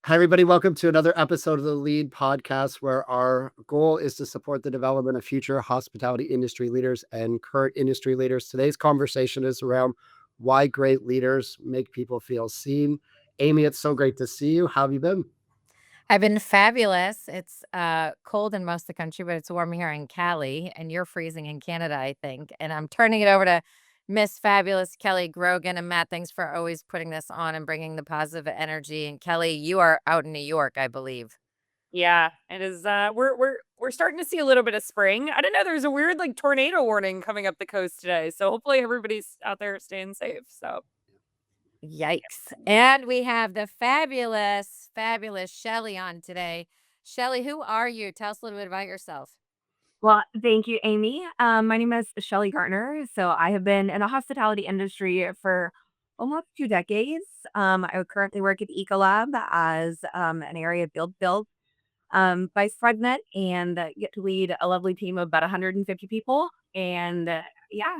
Hi, everybody. Welcome to another episode of the Lead Podcast, where our goal is to support the development of future hospitality industry leaders and current industry leaders. Today's conversation is around why great leaders make people feel seen. Amy, it's so great to see you. How have you been? I've been fabulous. It's cold in most of the country, but it's warm here in Cali, and you're freezing in Canada, I think. And I'm turning it over to Miss Fabulous Kelly Grogan. And Matt, thanks for always putting this on and bringing the positive energy. And Kelly, you are out in New York, I believe. Yeah, it is. We're starting to see a little bit of spring. I didn't know there's a weird like tornado warning coming up the coast today. So hopefully everybody's out there staying safe. So Yikes. And we have the fabulous Shelly on today. Shelly, who are you? Tell us a little bit about yourself. Well, thank you, Amy. My name is Shelly Garner. So I have been in the hospitality industry for almost 2 decades. I currently work at Ecolab as an area field build vice president and get to lead a lovely team of about 150 people. And yeah,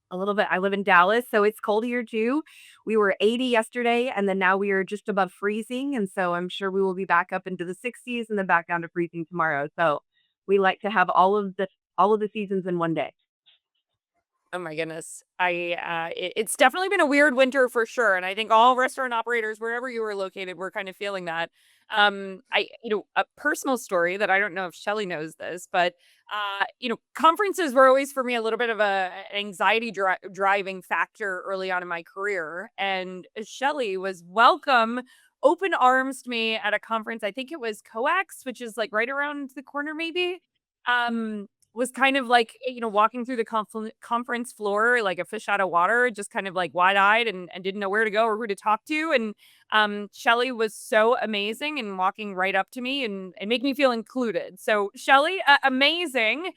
a little bit. I live in Dallas, so it's cold here too. We were 80 yesterday, and then now we are just above freezing. And so I'm sure we will be back up into the 60s and then back down to freezing tomorrow. So we like to have all of the seasons in one day. oh my goodness, it's definitely been a weird winter for sure, and I think all restaurant operators wherever you were located were kind of feeling that. A personal story that I don't know if Shelly knows this, but conferences were always for me a little bit of an anxiety driving factor early on in my career, and Shelly was welcome. Open arms to me at a conference. I think it was COAX, which is like right around the corner, maybe. Was kind of like, walking through the conference floor like a fish out of water, just kind of like wide-eyed and didn't know where to go or who to talk to, and, Shelly was so amazing and walking right up to me and make me feel included. So, Shelly, amazing.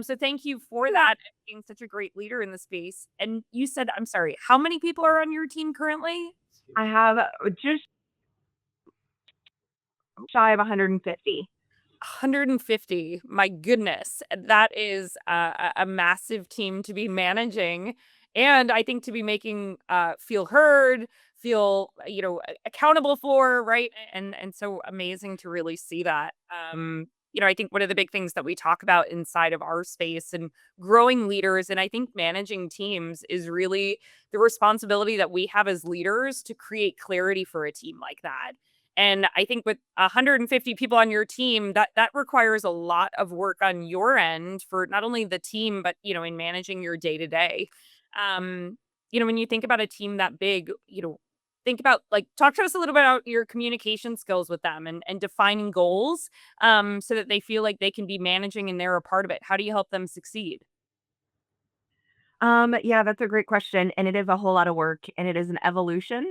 So thank you for that and being such a great leader in the space. And you said I'm sorry, how many people are on your team currently? I have just shy of 150. 150. My goodness. That is a massive team to be managing. And I think to be making feel heard, feel, accountable for, right? And so amazing to really see that. I think one of the big things that we talk about inside of our space and growing leaders, and I think managing teams is really the responsibility that we have as leaders to create clarity for a team like that. And I think with 150 people on your team, that requires a lot of work on your end for not only the team, but in managing your day to day. When you think about a team that big, think about like talk to us a little bit about your communication skills with them and defining goals so that they feel like they can be managing and they're a part of it. How do you help them succeed? Yeah, that's a great question, and it is a whole lot of work, and it is an evolution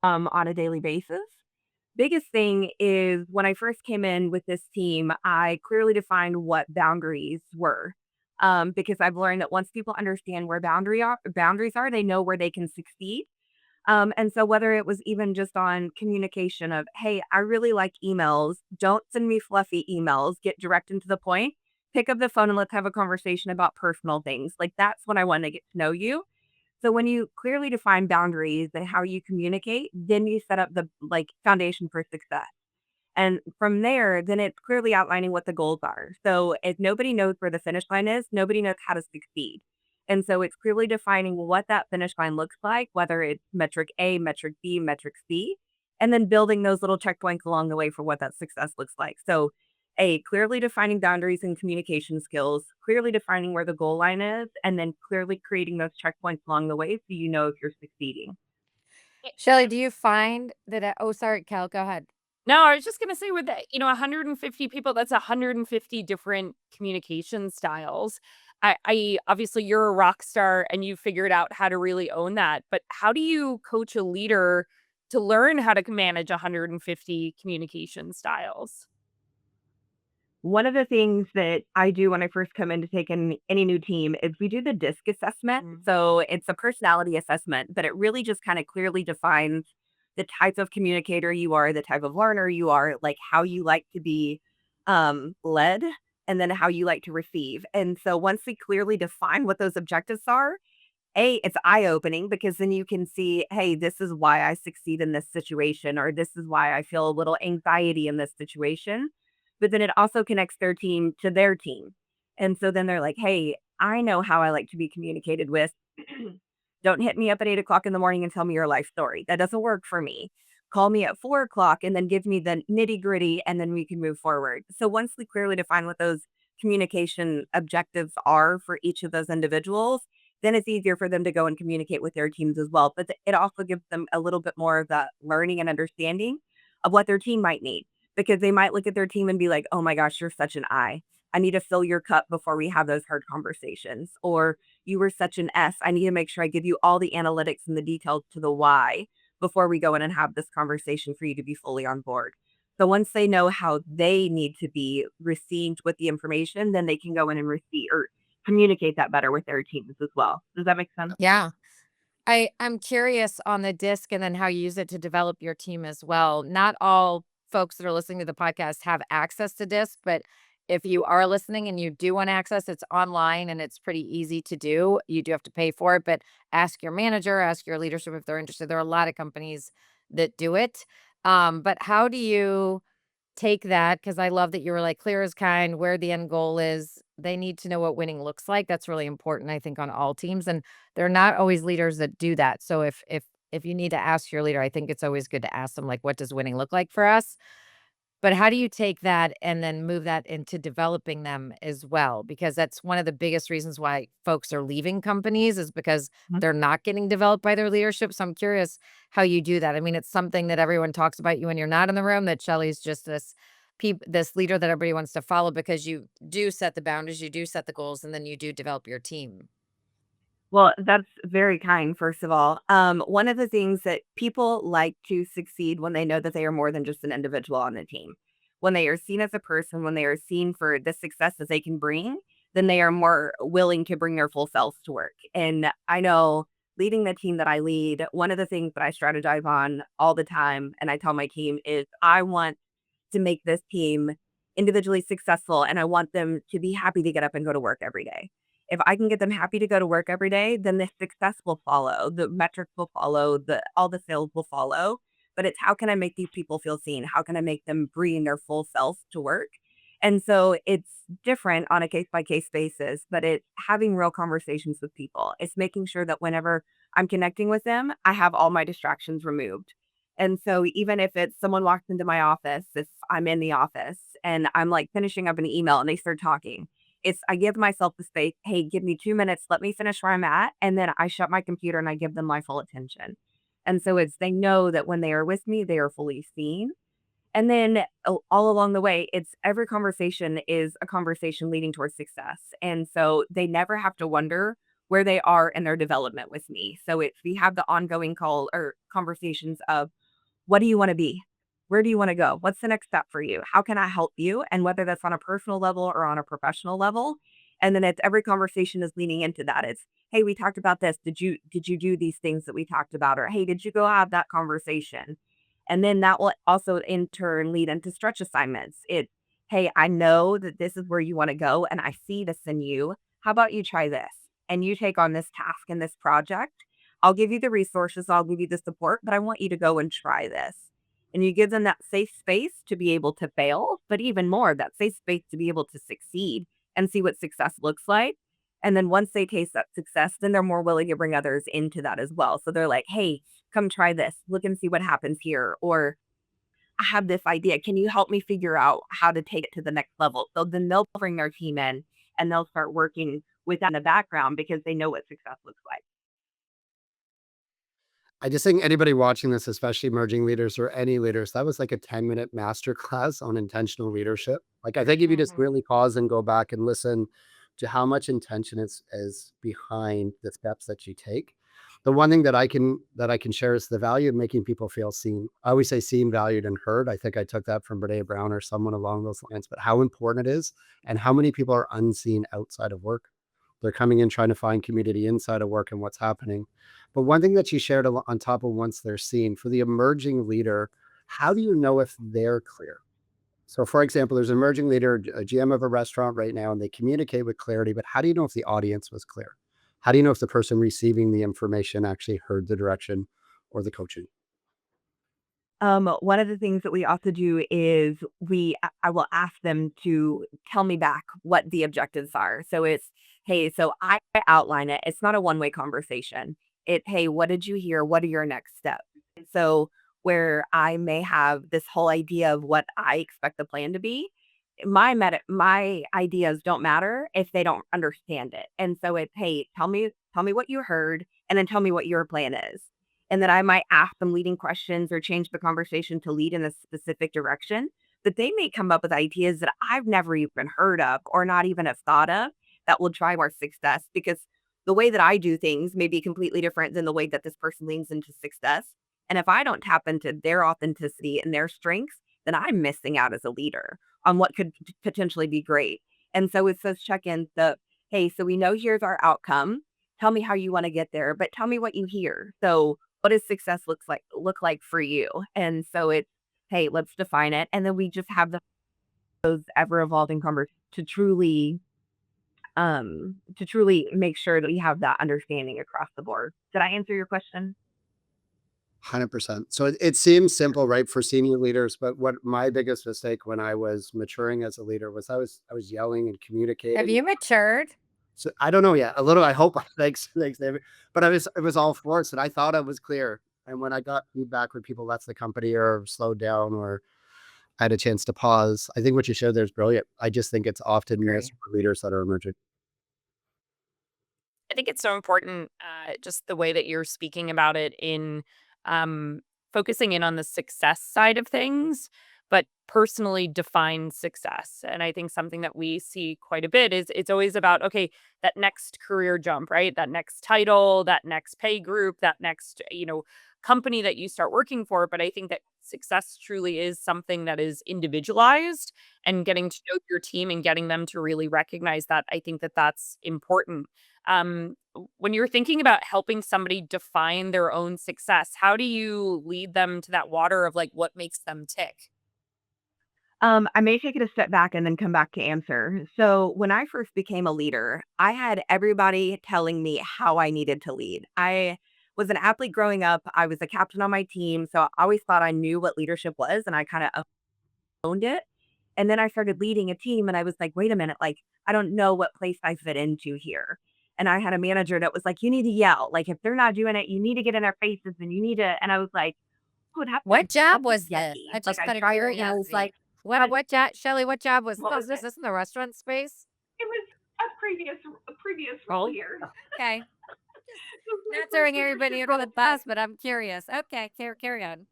on a daily basis. Biggest thing is when I first came in with this team, I clearly defined what boundaries were. Because I've learned that once people understand where boundaries are, they know where they can succeed. And so whether it was even just on communication of, hey, I really like emails. Don't send me fluffy emails. Get direct and to the point. Pick up the phone and let's have a conversation about personal things. Like that's when I want to get to know you. So when you clearly define boundaries and how you communicate, then you set up the like foundation for success. And from there, then it's clearly outlining what the goals are. So if nobody knows where the finish line is, nobody knows how to succeed. And so it's clearly defining what that finish line looks like, whether it's metric A, metric B, metric C, and then building those little checkpoints along the way for what that success looks like. So, A, clearly defining boundaries and communication skills, clearly defining where the goal line is, and then clearly creating those checkpoints along the way so you know if you're succeeding. Shelly, do you find that oh, sorry, Cal, go ahead. No, I was just gonna say with that, 150 people, that's 150 different communication styles. I obviously you're a rock star and you figured out how to really own that. But how do you coach a leader to learn how to manage 150 communication styles? One of the things that I do when I first come in to take in any new team is we do the DISC assessment. Mm. So it's a personality assessment, but it really just kind of clearly defines the type of communicator you are, the type of learner you are, like how you like to be led, and then how you like to receive. And so once we clearly define what those objectives are, it's eye-opening because then you can see, hey, this is why I succeed in this situation, or this is why I feel a little anxiety in this situation. But then it also connects their team to their team. And so then they're like, hey, I know how I like to be communicated with. Don't hit me up at 8 o'clock in the morning and tell me your life story. That doesn't work for me. Call me at 4 o'clock and then give me the nitty gritty and then we can move forward. So once we clearly define what those communication objectives are for each of those individuals, then it's easier for them to go and communicate with their teams as well. But it also gives them a little bit more of that learning and understanding of what their team might need because they might look at their team and be like, oh my gosh, you're such an I need to fill your cup before we have those hard conversations. Or you were such an S. I need to make sure I give you all the analytics and the details to the why before we go in and have this conversation for you to be fully on board. So once they know how they need to be received with the information, then they can go in and receive or communicate that better with their teams as well. Does that make sense? Yeah. I'm curious on the disc and then how you use it to develop your team as well. Not all folks that are listening to the podcast have access to disc, but if you are listening and you do want access, it's online and it's pretty easy to do. You do have to pay for it, but ask your manager, ask your leadership if they're interested. There are a lot of companies that do it. But how do you take that? Because I love that you were like clear as kind, where the end goal is. They need to know what winning looks like. That's really important, I think, on all teams. And they're not always leaders that do that. So if you need to ask your leader, I think it's always good to ask them, like, what does winning look like for us? But how do you take that and then move that into developing them as well? Because that's one of the biggest reasons why folks are leaving companies is because they're not getting developed by their leadership. So I'm curious how you do that. I mean, it's something that everyone talks about you when you're not in the room, that Shelly's just this leader that everybody wants to follow because you do set the boundaries, you do set the goals, and then you do develop your team. Well, that's very kind, first of all. One of the things that people like to succeed when they know that they are more than just an individual on the team. When they are seen as a person, when they are seen for the success that they can bring, then they are more willing to bring their full selves to work. And I know leading the team that I lead, one of the things that I strategize on all the time, and I tell my team is I want to make this team individually successful and I want them to be happy to get up and go to work every day. If I can get them happy to go to work every day, then the success will follow, the metrics will follow, the all the sales will follow. But it's how can I make these people feel seen? How can I make them bring their full self to work? And so it's different on a case by case basis, but it's having real conversations with people. It's making sure that whenever I'm connecting with them, I have all my distractions removed. And so even if it's someone walks into my office, if I'm in the office and I'm like finishing up an email and they start talking, it's I give myself the space, "Hey, give me 2 minutes, let me finish where I'm at," and then I shut my computer and I give them my full attention. And so it's they know that when they are with me, they are fully seen. And then all along the way, it's every conversation is a conversation leading towards success. And so they never have to wonder where they are in their development with me. So if we have the ongoing call or conversations of what do you want to be? Where do you want to go? What's the next step for you? How can I help you? And whether that's on a personal level or on a professional level. And then it's every conversation is leaning into that. It's, hey, we talked about this. Did you do these things that we talked about? Or hey, did you go have that conversation? And then that will also in turn lead into stretch assignments. It, hey, I know that this is where you want to go and I see this in you. How about you try this? And you take on this task and this project. I'll give you the resources, I'll give you the support, but I want you to go and try this. And you give them that safe space to be able to fail, but even more, that safe space to be able to succeed and see what success looks like. And then once they taste that success, then they're more willing to bring others into that as well. So they're like, hey, come try this, look and see what happens here. Or I have this idea. Can you help me figure out how to take it to the next level? So then they'll bring their team in and they'll start working with that in the background because they know what success looks like. I just think anybody watching this, especially emerging leaders or any leaders, that was like a 10-minute masterclass on intentional leadership. Like, I think if you just Mhm. really pause and go back and listen to how much intention is behind the steps that you take. The one thing that I can share is the value of making people feel seen. I always say seen, valued, and heard. I think I took that from Brene Brown or someone along those lines, but how important it is and how many people are unseen outside of work. They're coming in trying to find community inside of work and what's happening. But one thing that you shared on top of once they're seen for the emerging leader, how do you know if they're clear? So, for example, there's an emerging leader, a GM of a restaurant right now, and they communicate with clarity, but how do you know if the audience was clear? How do you know if the person receiving the information actually heard the direction or the coaching? One of the things that we also do is I will ask them to tell me back what the objectives are. So it's, hey, so I outline it. It's not a one-way conversation. Hey, what did you hear? What are your next steps? And so where I may have this whole idea of what I expect the plan to be, my ideas don't matter if they don't understand it. And so it's, hey, tell me what you heard, and then tell me what your plan is. And then I might ask them leading questions or change the conversation to lead in a specific direction. But they may come up with ideas that I've never even heard of or not even have thought of that will drive our success, because the way that I do things may be completely different than the way that this person leans into success. And if I don't tap into their authenticity and their strengths, then I'm missing out as a leader on what could potentially be great. And so it's those check-ins that, hey, so we know here's our outcome. Tell me how you want to get there, but tell me what you hear. So what does success look like for you? And so it's, hey, let's define it. And then we just have those ever evolving conversations to truly make sure that we have that understanding across the board. Did I answer your question? 100%. So it seems simple, right, for senior leaders, but what my biggest mistake when I was maturing as a leader was I was yelling and Have communicating. you matured? So I don't know yet. A little, I hope. Thanks, David. But it was all forced, and I thought I was clear. And when I got feedback when people left the company or slowed down or I had a chance to pause, I think what you showed there is brilliant. I just think it's often missed Agree. for leaders that are emerging. I think it's so important, just the way that you're speaking about it in um, focusing in on the success side of things, but personally defined success. And I think something that we see quite a bit is it's always about, okay, that next career jump, right? That next title, that next pay group, that next, company that you start working for. But I think that success truly is something that is individualized, and getting to know your team and getting them to really recognize that. I think that that's important. When you're thinking about helping somebody define their own success, how do you lead them to that water of like what makes them tick? I may take it a step back and then come back to answer. So, when I first became a leader, I had everybody telling me how I needed to lead. I was an athlete growing up. I was a captain on my team. So, I always thought I knew what leadership was, and I kind of owned it. And then I started leading a team, and I was like, wait a minute, like, I don't know what place I fit into here. And I had a manager that was like, you need to yell. Like, if they're not doing it, you need to get in their faces and you need to. And I was like, what What happened? job That's was this? yucky. I Like, just I out of tried it and I was curiosity. like, "What What job, Shelly? What job was what was this? it?" This in the restaurant space? It was a previous role Oh, here. okay. Just It was my not first throwing everybody leadership under the role. bus, but I'm curious. Okay, carry on.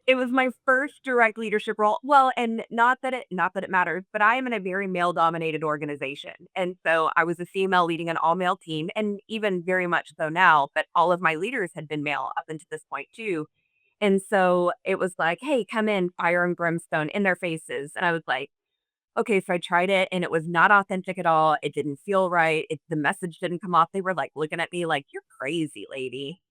It was my first direct leadership role. Well, and not that it matters, but I am in a very male-dominated organization, and so I was a female leading an all-male team, and even very much so now, but all of my leaders had been male up until this point too. And so it was like, "Hey, come in, fire and brimstone in their faces." And I was like, okay, so I tried it and it was not authentic at all. It didn't feel right. The message didn't come off. They were like looking at me like, "You're crazy, lady."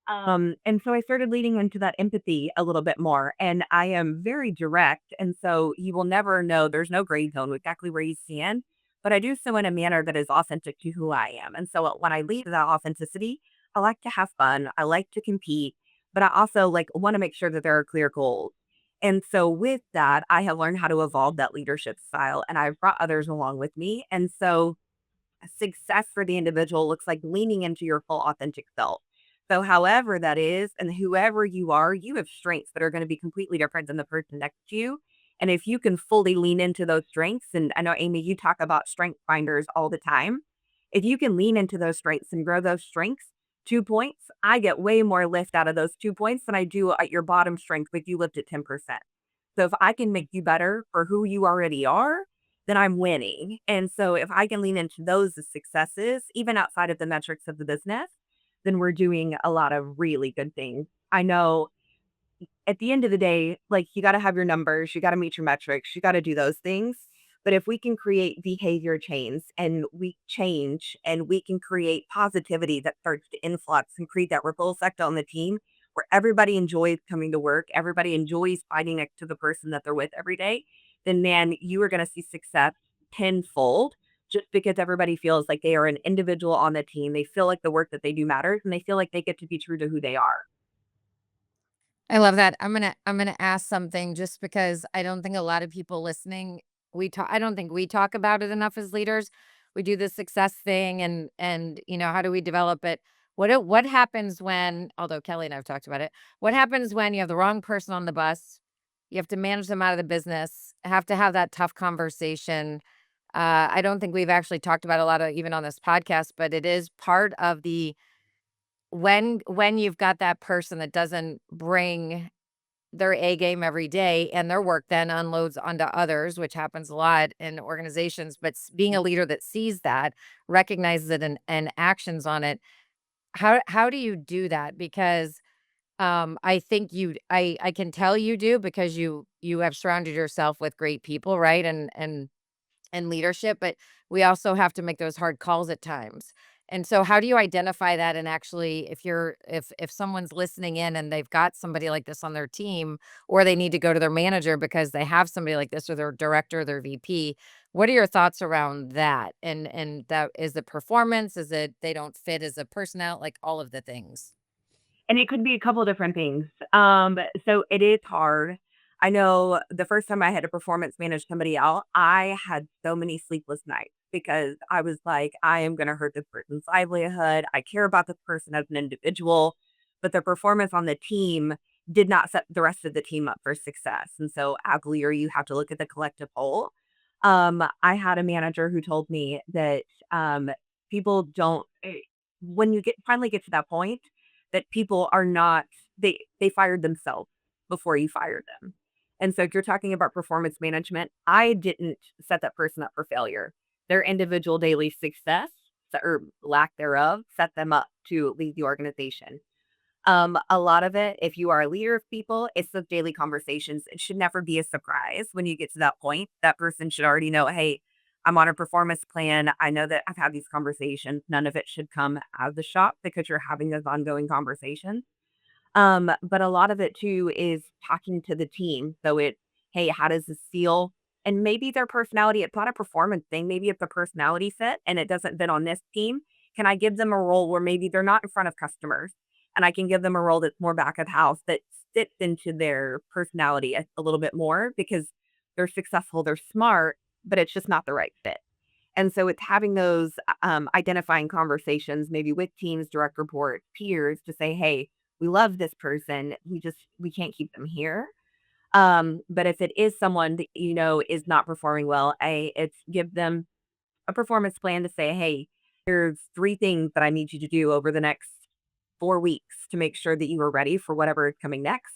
And so I started leading into that empathy a little bit more. And I am very direct. And so you will never know, there's no gray zone with exactly where you stand. But I do so in a manner that is authentic to who I am. And so when I lead that authenticity, I like to have fun. I like to compete, but I also like want to make sure that there are clear goals. And so with that, I have learned how to evolve that leadership style, and I've brought others along with me. And so success for the individual looks like leaning into your full authentic self. So, however that is, and whoever you are, you have strengths that are going to be completely different than the person next to you. And if you can fully lean into those strengths, and I know, Amy, you talk about strength finders all the time. If you can lean into those strengths and grow those strengths, 2 points, I get way more lift out of those 2 points than I do at your bottom strength if you lift at 10%. So if I can make you better for who you already are, then I'm winning. And so if I can lean into those as successes, even outside of the metrics of the business, then we're doing a lot of really good things. I know at the end of the day, like, you gotta have your numbers, you gotta meet your metrics, you gotta do those things. But if we can create behavior chains and we change and we can create positivity that starts to influx and create that ripple effect on the team where everybody enjoys coming to work, everybody enjoys fighting next to the person that they're with every day, then man, you are gonna see success tenfold just because everybody feels like they are an individual on the team. They feel like the work that they do matters, and they feel like they get to be true to who they are. I love that. I'm gonna ask something just because I don't think a lot of people listening, I don't think we talk about it enough as leaders. We do the success thing and how do we develop it? What happens when, although Kelly and I've talked about it, what happens when you have the wrong person on the bus? You have to manage them out of the business, have to have that tough conversation. I don't think we've actually talked about a lot of even on this podcast, but it is part of the when you've got that person that doesn't bring their A game every day and their work then unloads onto others, which happens a lot in organizations, but being a leader that sees that, recognizes it and actions on it. How do you do that? Because I think I can tell you do because you have surrounded yourself with great people, right? And leadership, but we also have to make those hard calls at times. And so how do you identify that and actually if someone's listening in and they've got somebody like this on their team or they need to go to their manager because they have somebody like this or their director, their VP, what are your thoughts around that? And that is it performance? Is it they don't fit as a personnel, like all of the things? And it could be a couple different things. So it is hard. I know the first time I had to performance manage somebody out, I had so many sleepless nights because I was like, I am going to hurt this person's livelihood. I care about this person as an individual, but their performance on the team did not set the rest of the team up for success. And so, as a leader, you have to look at the collective whole. I had a manager who told me that people don't, when you finally get to that point, that people are not they fired themselves before you fired them. And so if you're talking about performance management, I didn't set that person up for failure. Their individual daily success or lack thereof set them up to lead the organization. A lot of it, if you are a leader of people, it's those daily conversations. It should never be a surprise when you get to that point. That person should already know, hey, I'm on a performance plan. I know that I've had these conversations. None of it should come out of the shop because you're having those ongoing conversations. But a lot of it too is talking to the team. So hey, how does this feel? And maybe their personality, it's not a performance thing. Maybe it's a personality fit and it doesn't fit on this team. Can I give them a role where maybe they're not in front of customers and I can give them a role that's more back of house that fits into their personality a little bit more because they're successful, they're smart, but it's just not the right fit. And so it's having those identifying conversations, maybe with teams, direct report, peers to say, hey, we love this person. We can't keep them here. But if it is someone that is not performing well, it's give them a performance plan to say, hey, here's 3 things that I need you to do over the next 4 weeks to make sure that you are ready for whatever is coming next.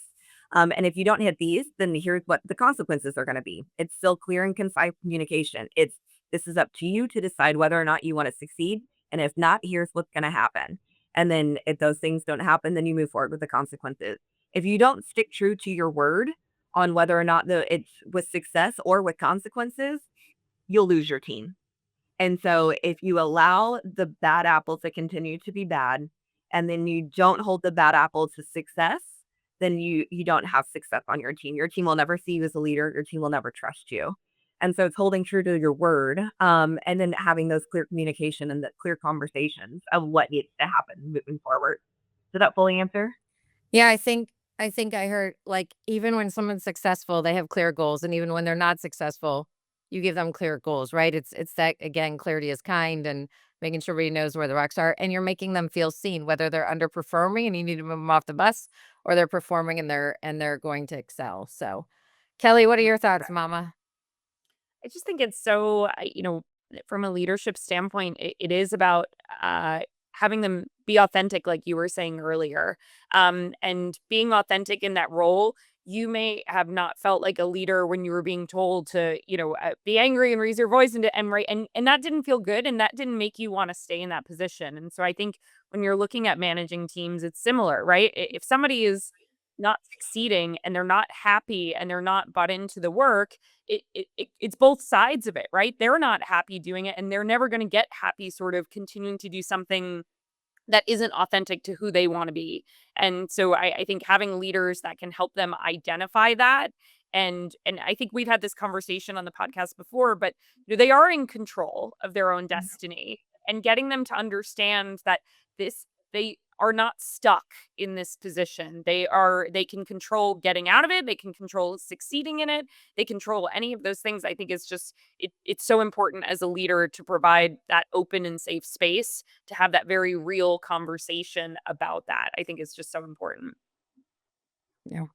And if you don't hit these, then here's what the consequences are going to be. It's still clear and concise communication. This is up to you to decide whether or not you want to succeed. And if not, here's what's going to happen. And then if those things don't happen, then you move forward with the consequences. If you don't stick true to your word on whether or not it's with success or with consequences, you'll lose your team. And so if you allow the bad apple to continue to be bad, and then you don't hold the bad apple to success, then you don't have success on your team. Your team will never see you as a leader. Your team will never trust you. And so it's holding true to your word, and then having those clear communication and the clear conversations of what needs to happen moving forward. Did that fully answer? Yeah, I think I heard like even when someone's successful, they have clear goals, and even when they're not successful, you give them clear goals, right? It's that again, clarity is kind and making sure everybody knows where the rocks are, and you're making them feel seen, whether they're underperforming and you need to move them off the bus, or they're performing and they're going to excel. So, Kelly, what are your thoughts, Mama? I just think it's so, from a leadership standpoint, it is about having them be authentic, like you were saying earlier. And being authentic in that role, you may have not felt like a leader when you were being told to, be angry and raise your voice and right. And that didn't feel good. And that didn't make you want to stay in that position. And so I think when you're looking at managing teams, it's similar, right? If somebody is not succeeding and they're not happy and they're not bought into the work, it's both sides of it, right? They're not happy doing it and they're never going to get happy sort of continuing to do something that isn't authentic to who they want to be. And so I think having leaders that can help them identify that And I think we've had this conversation on the podcast before, but they are in control of their own destiny, and getting them to understand that they are not stuck in this position. They can control getting out of it, they can control succeeding in it, they control any of those things. I think it's so important as a leader to provide that open and safe space to have that very real conversation about that. I think it's just so important. Yeah.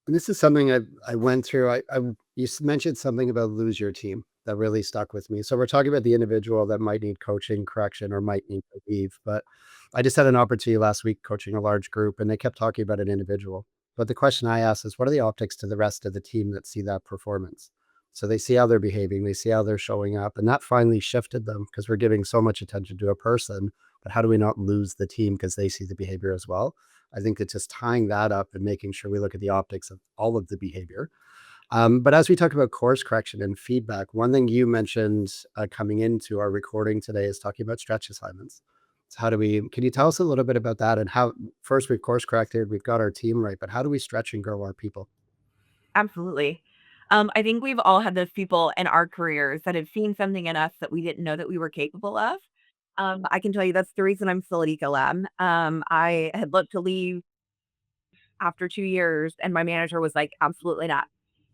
And this is something I went through. You mentioned something about lose your team that really stuck with me. So we're talking about the individual that might need coaching, correction, or might need to leave. But I just had an opportunity last week coaching a large group, and they kept talking about an individual. But the question I asked is, what are the optics to the rest of the team that see that performance? So they see how they're behaving, they see how they're showing up, and that finally shifted them because we're giving so much attention to a person. But how do we not lose the team because they see the behavior as well? I think it's just tying that up and making sure we look at the optics of all of the behavior. But as we talk about course correction and feedback, one thing you mentioned coming into our recording today is talking about stretch assignments. So can you tell us a little bit about that and how, first we've course corrected, we've got our team right, but how do we stretch and grow our people? Absolutely. I think we've all had those people in our careers that have seen something in us that we didn't know that we were capable of. I can tell you that's the reason I'm still at Ecolab. I had looked to leave after 2 years, and my manager was like, "Absolutely not."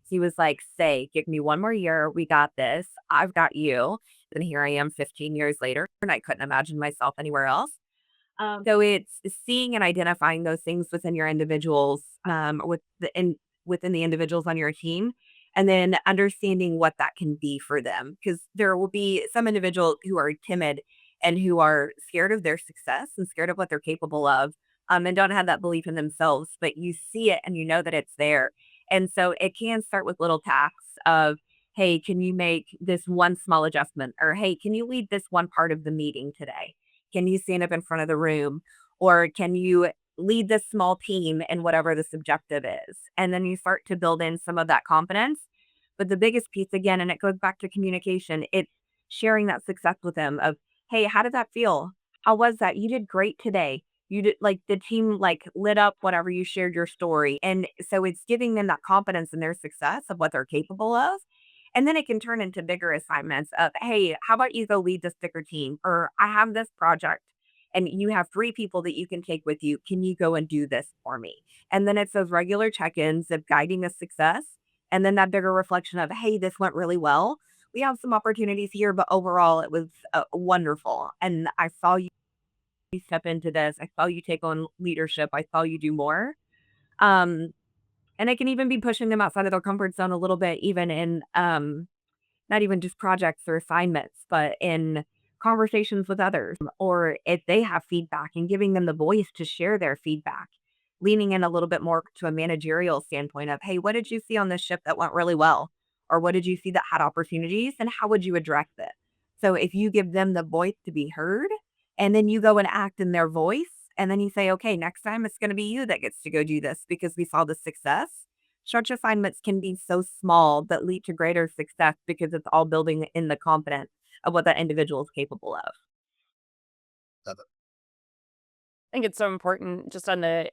He was like, "Say, give me 1 more year. We got this. I've got you." And here I am 15 years later, and I couldn't imagine myself anywhere else. So it's seeing and identifying those things within your individuals, within the individuals on your team, and then understanding what that can be for them. Because there will be some individuals who are timid and who are scared of their success and scared of what they're capable of, and don't have that belief in themselves. But you see it and you know that it's there, and so it can start with little tasks of, "Hey, can you make this one small adjustment?" Or, "Hey, can you lead this one part of the meeting today? Can you stand up in front of the room? Or can you lead this small team in whatever the subjective is?" And then you start to build in some of that confidence. But the biggest piece, again, and it goes back to communication, it's sharing that success with them of, "Hey, how did that feel? How was that? You did great today. You did like the team like lit up whenever you shared your story." And so it's giving them that confidence in their success of what they're capable of. And then it can turn into bigger assignments of, "Hey, how about you go lead this bigger team?" Or, "I have this project and you have 3 people that you can take with you. Can you go and do this for me?" And then it's those regular check-ins of guiding the success. And then that bigger reflection of, "Hey, this went really well. We have some opportunities here, but overall it was wonderful. And I saw you step into this. I saw you take on leadership. I saw you do more." Um, and it can even be pushing them outside of their comfort zone a little bit, even in not even just projects or assignments, but in conversations with others, or if they have feedback and giving them the voice to share their feedback, leaning in a little bit more to a managerial standpoint of, "Hey, what did you see on this ship that went really well? Or what did you see that had opportunities and how would you address it?" So if you give them the voice to be heard and then you go and act in their voice and then you say, "Okay, next time it's going to be you that gets to go do this because we saw the success." Stretch assignments can be so small but lead to greater success because it's all building in the confidence of what that individual is capable of. I think it's so important just on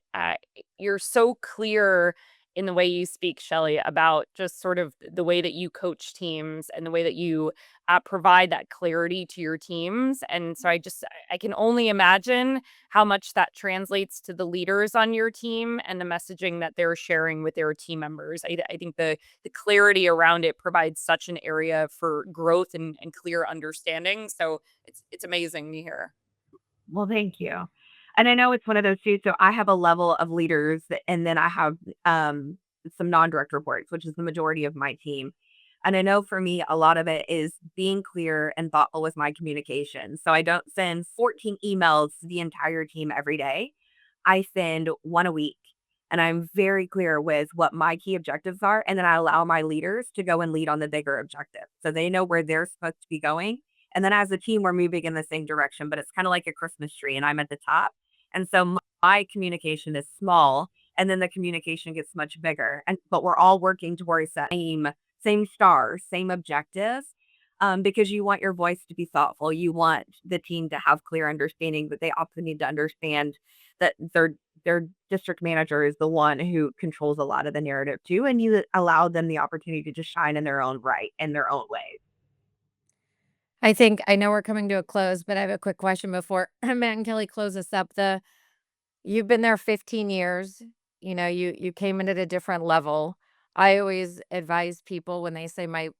you're so clear in the way you speak, Shelly, about just sort of the way that you coach teams and the way that you provide that clarity to your teams. And so I can only imagine how much that translates to the leaders on your team and the messaging that they're sharing with their team members. I think the clarity around it provides such an area for growth and clear understanding. So it's amazing to hear. Well, thank you. And I know it's one of those too. So I have a level of leaders and then I have some non-direct reports, which is the majority of my team. And I know for me, a lot of it is being clear and thoughtful with my communication. So I don't send 14 emails to the entire team every day. I send one a week. And I'm very clear with what my key objectives are. And then I allow my leaders to go and lead on the bigger objective. So they know where they're supposed to be going. And then as a team, we're moving in the same direction, but it's kind of like a Christmas tree and I'm at the top. And so my communication is small and then the communication gets much bigger. But we're all working towards that same star, same objectives. Because you want your voice to be thoughtful. You want the team to have clear understanding, but they also need to understand that they're their district manager is the one who controls a lot of the narrative too, and you allow them the opportunity to just shine in their own right, in their own ways. I know we're coming to a close, but I have a quick question before Matt and Kelly close us up. You've been there 15 years. You came in at a different level. I always advise people when they say my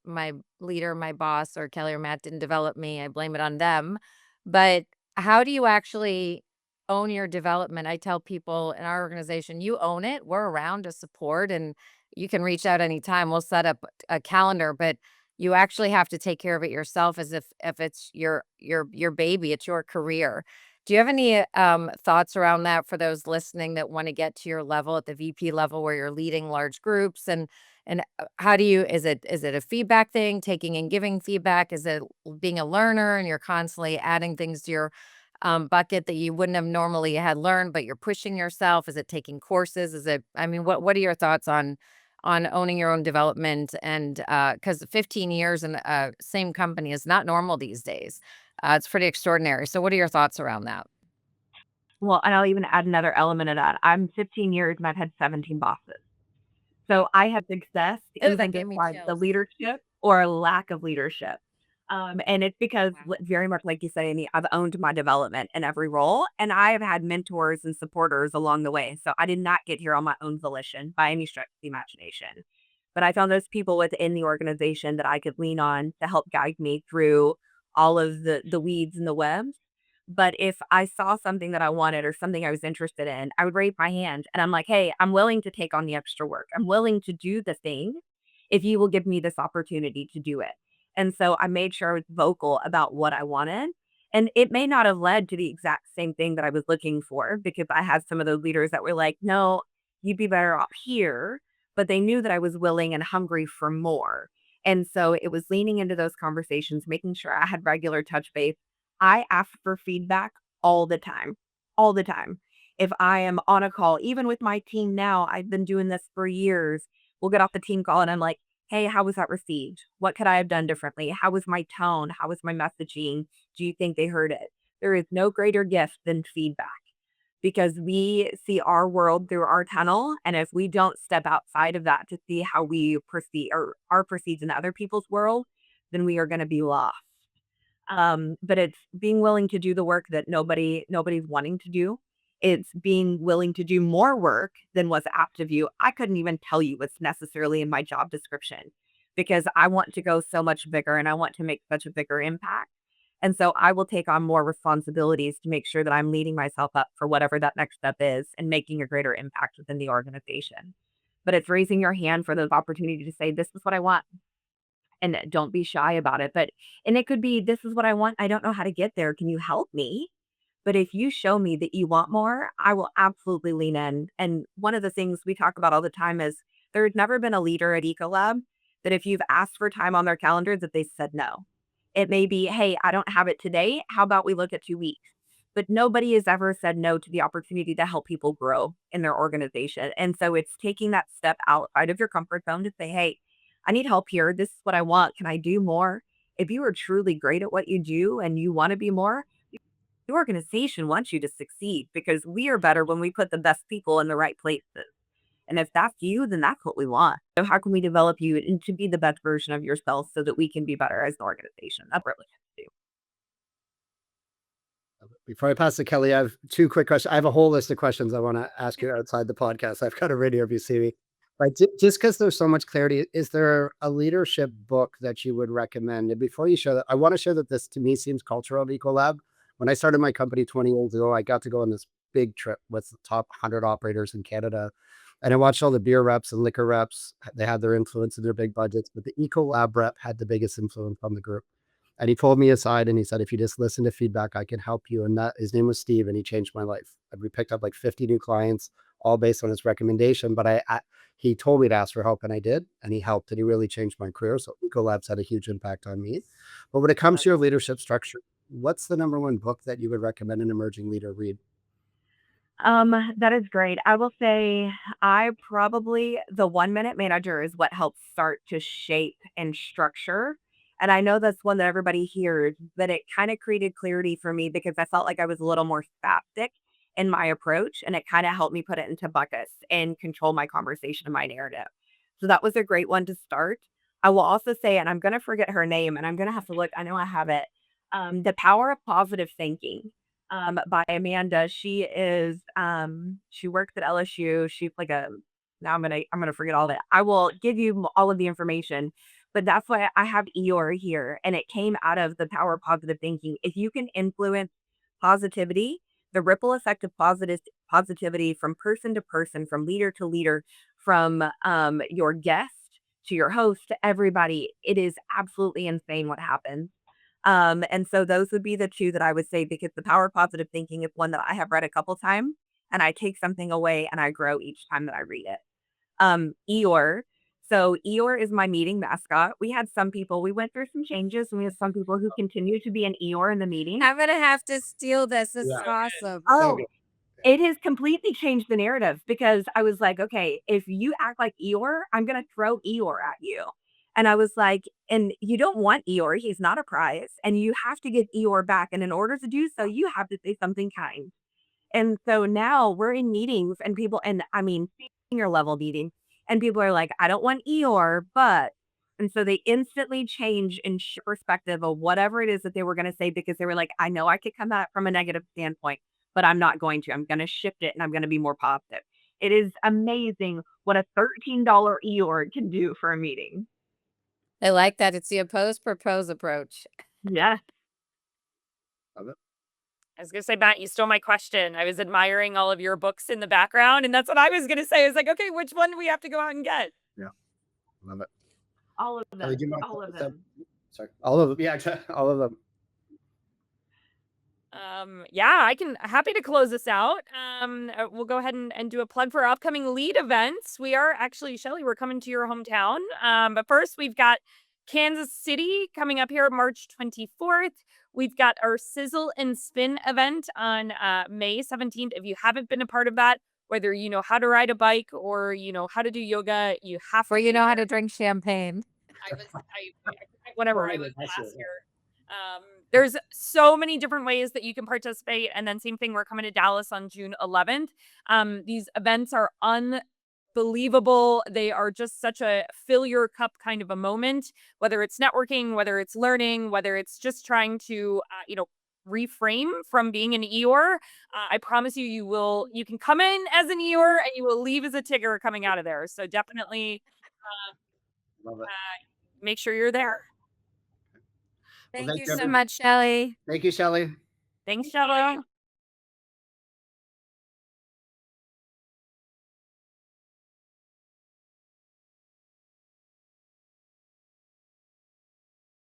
leader, my boss, or Kelly or Matt didn't develop me, I blame it on them. But how do you actually own your development? I tell people in our organization, you own it. We're around to support, and you can reach out anytime. We'll set up a calendar, but you actually have to take care of it yourself as if it's your baby, it's your career. Do you have any thoughts around that for those listening that want to get to your level at the VP level where you're leading large groups? And how do you, is it a feedback thing, taking and giving feedback? Is it being a learner and you're constantly adding things to your bucket that you wouldn't have normally had learned, but you're pushing yourself? Is it taking courses? I mean, what are your thoughts on owning your own development? And because 15 years in the same company is not normal these days. It's pretty extraordinary. So what are your thoughts around that? Well, and I'll even add another element of that. I'm 15 years and I've had 17 bosses. So I have success Oh, that even gave me despite the chills. leadership or lack of leadership. And it's because Wow. very much like you said, Amy, I've owned my development in every role and I have had mentors and supporters along the way. So I did not get here on my own volition by any stretch of the imagination. But I found those people within the organization that I could lean on to help guide me through all of the weeds and the webs. But if I saw something that I wanted or something I was interested in, I would raise my hand and I'm like, hey, I'm willing to take on the extra work. I'm willing to do the thing if you will give me this opportunity to do it. And so I made sure I was vocal about what I wanted. And it may not have led to the exact same thing that I was looking for because I had some of those leaders that were like, no, you'd be better off here. But they knew that I was willing and hungry for more. And so it was leaning into those conversations, making sure I had regular touch base. I ask for feedback all the time, all the time. If I am on a call, even with my team now, I've been doing this for years. We'll get off the team call and I'm like, hey, how was that received? What could I have done differently? How was my tone? How was my messaging? Do you think they heard it? There is no greater gift than feedback because we see our world through our tunnel. And if we don't step outside of that to see how we perceive or are perceived in other people's world, then we are going to be lost. But it's being willing to do the work that nobody's wanting to do. It's being willing to do more work than what's apt of you. I couldn't even tell you what's necessarily in my job description because I want to go so much bigger and I want to make such a bigger impact. And so I will take on more responsibilities to make sure that I'm leading myself up for whatever that next step is and making a greater impact within the organization. But it's raising your hand for those opportunities to say, this is what I want and don't be shy about it. But and it could be, "This is what I want. I don't know how to get there. Can you help me?" But if you show me that you want more, I will absolutely lean in. And one of the things we talk about all the time is there's never been a leader at Ecolab that if you've asked for time on their calendar that they said no. It may be, "Hey, I don't have it today. How about we look at 2 weeks?" But nobody has ever said no to the opportunity to help people grow in their organization. And so it's taking that step outside of your comfort zone to say, "Hey, I need help here. This is what I want. Can I do more?" If you are truly great at what you do and you want to be more, the organization wants you to succeed because we are better when we put the best people in the right places. And if that's you, then that's what we want. So how can we develop you into be the best version of yourself so that we can be better as an organization? That's what we do. Before I pass to Kelly, I have two quick questions. I have a whole list of questions I want to ask you outside the podcast. I've got a radio if you see me. But just because there's so much clarity, is there a leadership book that you would recommend? And before you share that, I want to share that this to me seems cultural at Ecolab. When I started my company 20 years ago, I got to go on this big trip with the top 100 operators in Canada. And I watched all the beer reps and liquor reps. They had their influence and their big budgets, but the Ecolab rep had the biggest influence on the group. And he pulled me aside and he said, if you just listen to feedback, I can help you. And that his name was Steve, and he changed my life. And we picked up like 50 new clients, all based on his recommendation. But he told me to ask for help, and I did, and he helped, and he really changed my career. So Ecolabs had a huge impact on me. But when it comes to your leadership structure, what's the number one book that you would recommend an emerging leader read? That is great. I will say I probably the 1 minute manager is what helps start to shape and structure. And I know that's one that everybody hears, but it kind of created clarity for me because I felt like I was a little more spastic in my approach, and it kind of helped me put it into buckets and control my conversation and my narrative. So that was a great one to start. I will also say, and I'm going to forget her name, and I'm going to have to look. I know I have it. The Power of Positive Thinking by Amanda. She works at LSU. She's like a now I'm gonna forget all that. I will give you all of the information, but that's why I have Eeyore here, and it came out of the Power of Positive Thinking. If you can influence positivity, the ripple effect of positivity from person to person, from leader to leader, from your guest to your host to everybody, it is absolutely insane what happens. And so those would be the 2 that I would say because the Power of Positive Thinking is one that I have read a couple times, and I take something away and I grow each time that I read it. Eeyore. So Eeyore is my meeting mascot. We went through some changes, and we have some people who continue to be an Eeyore in the meeting. I'm gonna have to steal this. This is Yeah. awesome. So Oh, good. it has completely changed the narrative because I was like, "Okay, if you act like Eeyore, I'm gonna throw Eeyore at you." And I was like, "And you don't want Eeyore, he's not a prize, and you have to give Eeyore back, and in order to do so, you have to say something kind." And so now we're in meetings and people and I mean, senior level meeting, and people are like, "I don't want Eeyore, but" and so they instantly change in perspective of whatever it is that they were gonna say because they were like, "I know I could come at it from a negative standpoint, but I'm not going to. I'm gonna shift it and I'm gonna be more positive." It is amazing what a $13 Eeyore can do for a meeting. I like that. It's the oppose propose approach. Yeah. Love it. I was gonna say, Matt, you stole my question. I was admiring all of your books in the background, and that's what I was gonna say. I was like, okay, which one do we have to go out and get? Yeah. Love it. All of Kelly, them. do you mind All of putting some- them. Sorry. All of them. Yeah, all of them. Yeah, I can happy to close this out. We'll go ahead and do a plug for our upcoming lead events. We are actually, Shelly, we're coming to your hometown. But first we've got Kansas City coming up here March 24th. We've got our Sizzle and Spin event on May 17th. If you haven't been a part of that, whether you know how to ride a bike or you know how to do yoga, you have Or to you be know how there. to drink champagne. Whenever I was last year. There's so many different ways that you can participate. And then same thing, we're coming to Dallas on June 11th. These events are unbelievable. They are just such a fill your cup kind of a moment, whether it's networking, whether it's learning, whether it's just trying to, reframe from being an Eeyore. I promise you, you can come in as an Eeyore and you will leave as a Tigger coming out of there. So definitely Love it. make sure you're there. Well, Thank you so everyone. much, Shelly. Thank you, Shelly. Thanks, Shelly.